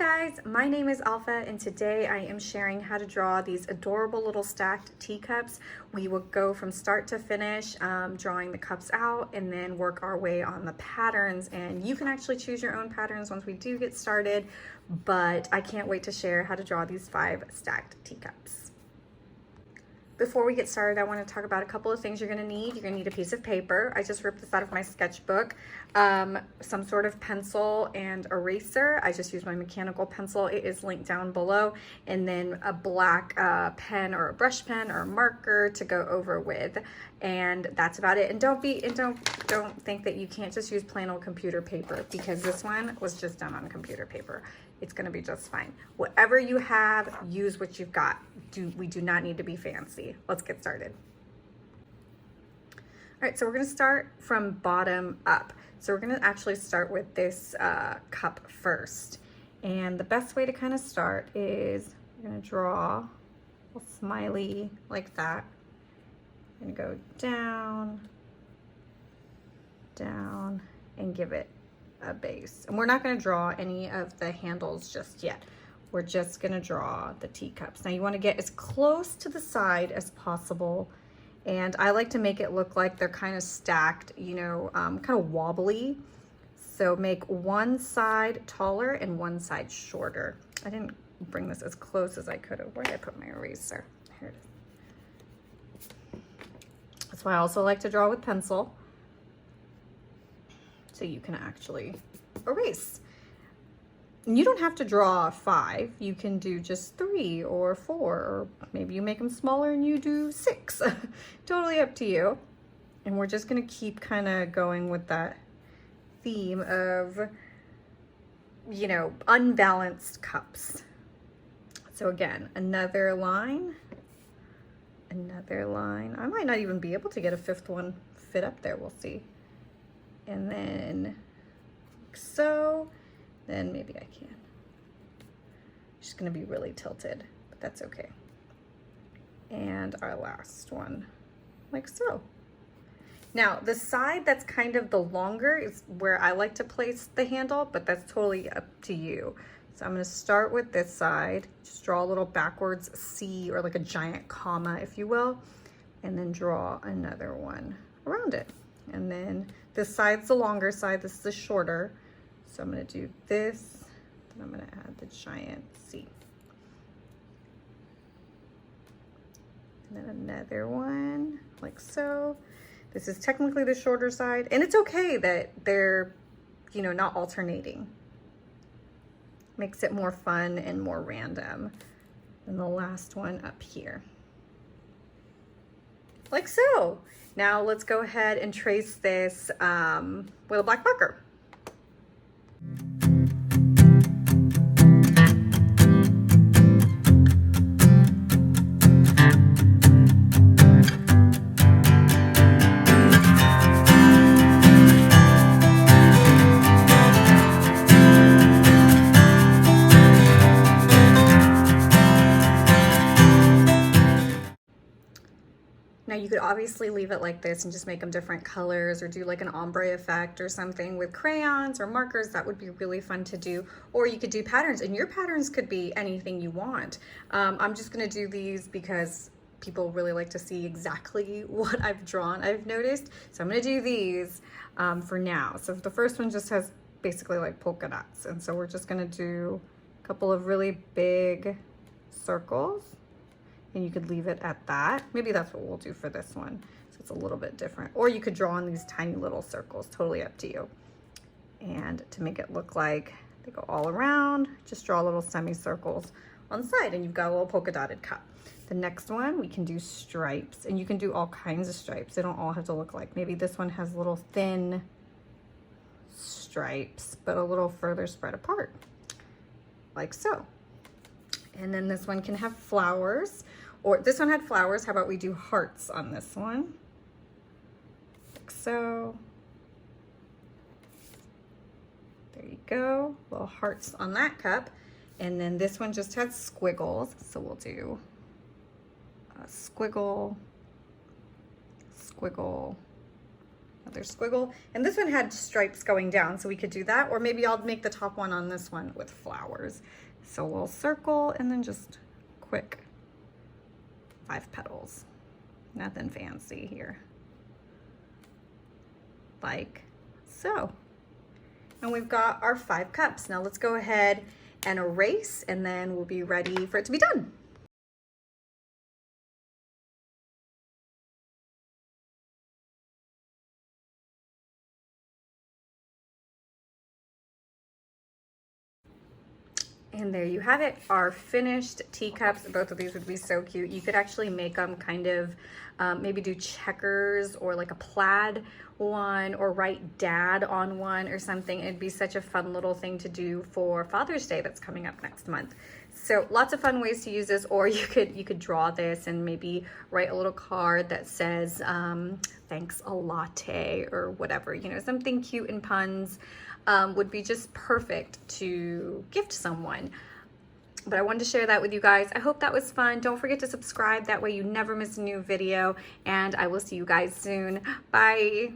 guys, my name is Alpha and today I am sharing how to draw these adorable little stacked teacups. We will go from start to finish drawing the cups out and then work our way on the patterns, and you can actually choose your own patterns once we do get started, but I can't wait to share how to draw these 5 stacked teacups. Before we get started, I want to talk about a couple of things you're going to need. You're going to need a piece of paper. I just ripped this out of my sketchbook. Some sort of pencil and eraser. I just used my mechanical pencil. It is linked down below. And then a black pen or a brush pen or a marker to go over with. And that's about it. And don't think that you can't just use plain old computer paper, because this one was just done on computer paper. It's going to be just fine. Whatever you have, use what you've got. We do not need to be fancy. Let's get started. All right, so we're going to start from bottom up. So we're going to actually start with this cup first. And the best way to kind of start is we're going to draw a smiley like that. I'm going to go down, down, and give it a base. And we're not going to draw any of the handles just yet. We're just going to draw the teacups. Now you want to get as close to the side as possible, and I like to make it look like they're kind of stacked, you know, kind of wobbly. So make one side taller and one side shorter. I didn't bring this as close as I could have. Where did I put my eraser? Here it is. That's why I also like to draw with pencil, so you can actually erase. And you don't have to draw 5. You can do just 3 or 4, or maybe you make them smaller and you do 6. Totally up to you. And we're just going to keep kind of going with that theme of, you know, unbalanced cups. So again, another line, another line. I might not even be able to get a 5th one fit up there. We'll see. And then like so. Then maybe I can. Just gonna be really tilted, but that's okay. And our last one, like so. Now, the side that's kind of the longer is where I like to place the handle, but that's totally up to you. So I'm gonna start with this side, just draw a little backwards C, or like a giant comma, if you will, and then draw another one around it. And then this side's the longer side, this is the shorter. So I'm going to do this, then I'm going to add the giant C. And then another one, like so. This is technically the shorter side, and it's okay that they're, you know, not alternating. Makes it more fun and more random. And the last one up here. Like so. Now let's go ahead and trace this with a black marker. Now you could obviously leave it like this and just make them different colors, or do like an ombre effect or something with crayons or markers. That would be really fun to do. Or you could do patterns, and your patterns could be anything you want. I'm just gonna do these because people really like to see exactly what I've drawn, I've noticed. So I'm gonna do these for now. So the first one just has basically like polka dots. And so we're just gonna do a couple of really big circles. And you could leave it at that. Maybe that's what we'll do for this one. So it's a little bit different. Or you could draw on these tiny little circles, totally up to you. And to make it look like they go all around, just draw little semicircles on the side, and you've got a little polka dotted cup. The next one, we can do stripes, and you can do all kinds of stripes. They don't all have to look like, maybe this one has little thin stripes, but a little further spread apart, like so. And then this one can have flowers, or this one had flowers. How about we do hearts on this one? Like so. There you go, little hearts on that cup. And then this one just had squiggles. So we'll do a squiggle, squiggle, another squiggle. And this one had stripes going down, so we could do that. Or maybe I'll make the top one on this one with flowers. So we'll circle and then just quick 5 petals. Nothing fancy here. Like so. And we've got our 5 cups. Now let's go ahead and erase, and then we'll be ready for it to be done. And there you have it, our finished teacups. Both of these would be so cute. You could actually make them kind of, maybe do checkers or like a plaid one, or write dad on one or something. It'd be such a fun little thing to do for Father's Day that's coming up next month. So lots of fun ways to use this, or you could draw this and maybe write a little card that says, thanks a latte, or whatever, you know, something cute and puns. Would be just perfect to gift someone. But I wanted to share that with you guys. I hope that was fun. Don't forget to subscribe. That way you never miss a new video. And I will see you guys soon. Bye.